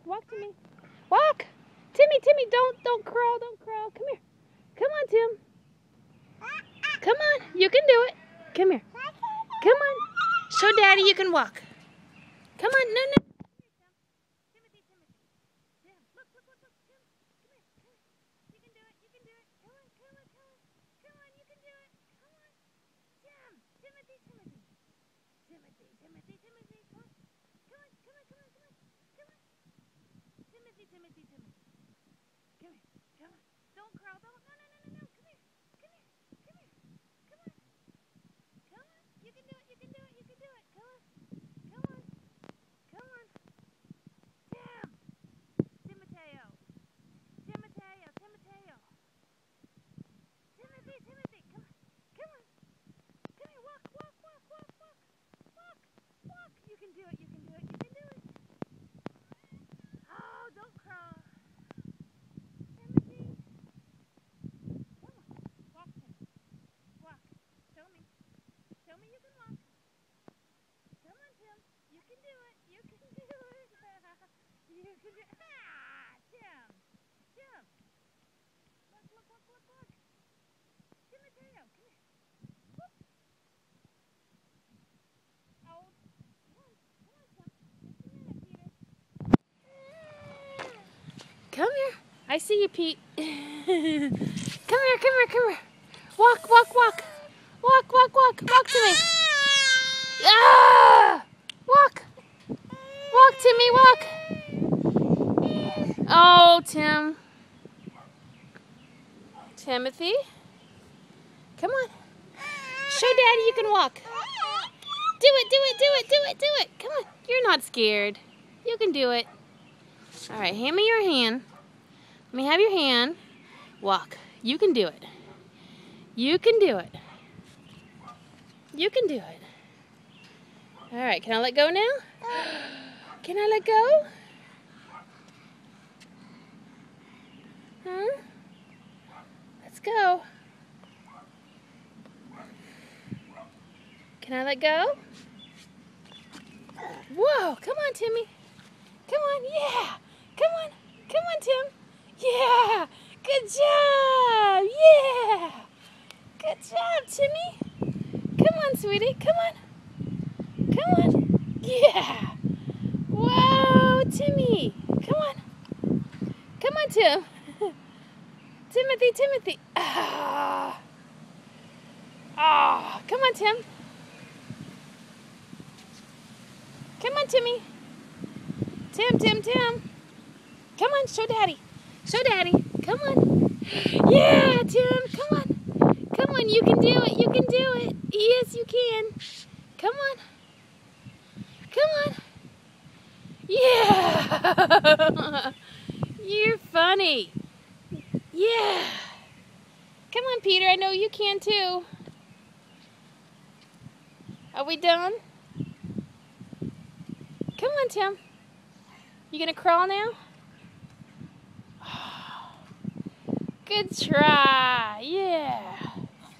Walk to me. Walk. Timmy, don't crawl, don't crawl. Come here. Come on, Tim. Come on, you can do it. Come here. Come on. Show Daddy you can walk. Come on, no. Timothy. Tim, look. Tim, come here. You can do it. Come on, you can do it. Come on. Tim, Timothy. Come on. Timothy. Come here. Come on. Don't crawl. No. Come here. Come on. You can do it. Come on. Tim. Timoteo. Timothy. Come on. Come here. Walk. You can do it. Oh, don't crawl. Timothy. Come on. Walk, Tim. Walk. Show me you can walk. Come on, Tim. You can do it. You can do it. Ah, Tim. Look. Timoteo, come here. Whoop. Oh, come on, Tim. Just a minute, Peter. Come here. I see you, Pete. Come here. Walk. Walk to me. Ah! Walk, Timmy, walk. Oh, Tim. Timothy. Come on. Show Daddy you can walk. Do it. Come on. You're not scared. You can do it. All right, hand me your hand. Let me have your hand. Walk. You can do it. All right, can I let go now? Can I let go? Huh? Let's go. Can I let go? Whoa, come on, Timmy. Come on, yeah. Come on, Tim. Yeah, good job. Yeah. Good job, Timmy. Come on, sweetie, come on. Yeah. Whoa, Timmy. Come on, Tim. Timothy. Ah. Oh, come on, Tim. Come on, Timmy. Tim. Come on, show Daddy. Come on. Yeah, Tim, come on. You can do it. Yes, you can. Come on. Yeah. You're funny. Yeah. Come on, Peter. I know you can too. Are we done? Come on, Tim. You gonna crawl now? Oh, good try. Yeah.